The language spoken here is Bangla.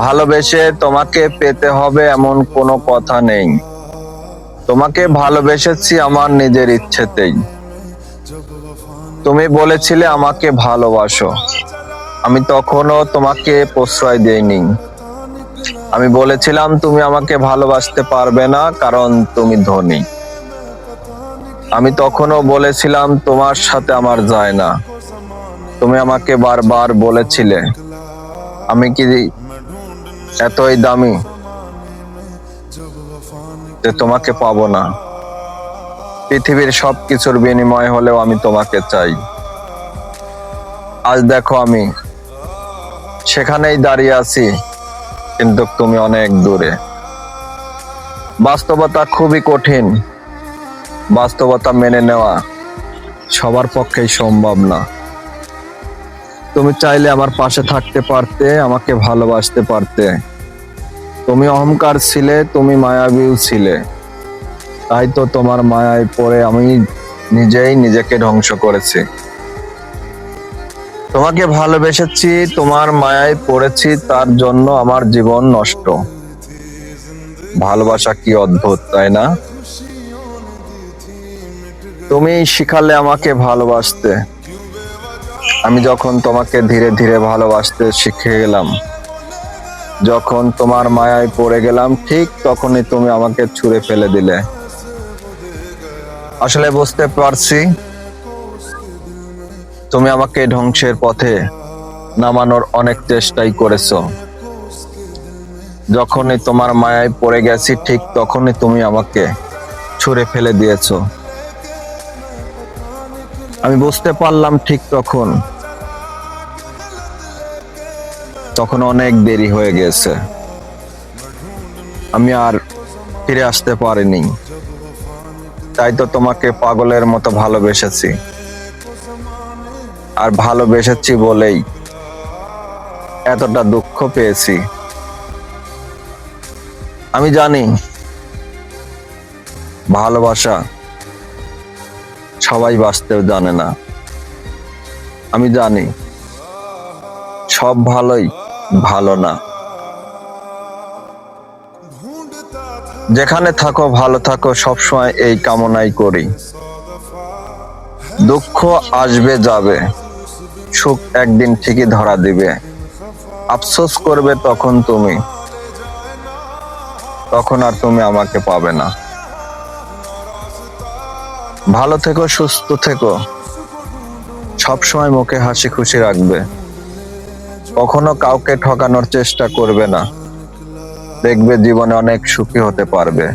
ভালোবেসে তোমাকে পেতে হবে এমন কোনো কথা নেই। তোমাকে ভালোবেসেছি আমার নিজের ইচ্ছেতেই। তুমি বলেছিলে আমাকে ভালোবাসো, আমি তখনও তোমাকে প্রশ্রয় দেইনি। আমি বলেছিলাম তুমি আমাকে ভালোবাসতে পারবে না, কারণ তুমি ধনী। আমি তখনও বলেছিলাম তোমার সাথে আমার যায় না। তুমি আমাকে বারবার বলেছিলে আমি কি এতই দামি যে তোমাকে পাবো না। পৃথিবীর সবকিছুর বিনিময় হলেও আমি তোমাকে চাই। আজ দেখো আমি সেখানেই দাঁড়িয়ে আছি, কিন্তু তুমি অনেক দূরে। বাস্তবতা খুবই কঠিন। বাস্তবতা মেনে নেওয়া সবার পক্ষেই সম্ভব না। তুমি চাইলে আমার পাশে থাকতে পারতে, আমাকে ভালোবাসতে পারতে। তুমি অহংকার ছিলে, তুমি মায়াবীও ছিলে। তাই তো তোমার মায়ায় পড়ে আমি নিজেই নিজেকে ধ্বংস করেছি। তোমাকে ভালোবেসেছি, তোমার মায়ায় পড়েছি, তার জন্য আমার জীবন নষ্ট। ভালোবাসা কি অদ্ভুত, তাই না? তুমি শিখালে আমাকে ভালোবাসতে। আমি যখন তোমাকে ধীরে ধীরে ভালোবাসতে শিখে গেলাম, যখন তোমার মায়ায় পড়ে গেলাম, ঠিক তখনই তুমি আমাকে ছুঁড়ে ফেলে দিলে। আসলে বুঝতে পারছি তুমি আমাকে ধ্বংসের পথে নামানোর অনেক চেষ্টাই করেছো। যখনই তোমার মায়ায় পড়ে গেছি, ঠিক তখনই তুমি আমাকে ছুঁড়ে ফেলে দিয়েছো। আমি বুঝতে পারলাম ঠিক তখন অনেক দেরি হয়ে গেছে। আমি আর ফিরে আসতে পারিনি। তাই তো তোমাকে পাগলের মতো ভালোবেসেছি। আর ভালোবেসেছি বলেই এতটা দুঃখ পেয়েছি। আমি জানি ভালোবাসা সবাই বাঁচতেও জানে না। আমি জানি সব ভালোই ভালো না। যেখানে থাকো ভালো থাকো, সবসময় এই কামনাই করি। দুঃখ আসবে যাবে, সুখ একদিন ঠিকই ধরা দিবে। আফসোস করবে তখন আর তুমি আমাকে পাবে না। ভালো থেকো, সুস্থ থেকো, সবসময় মুখে হাসি খুশি রাখবে। কখনো কাউকে ঠকানোর চেষ্টা করবে না। দেখবে জীবনে অনেক সুখী হতে পারবে।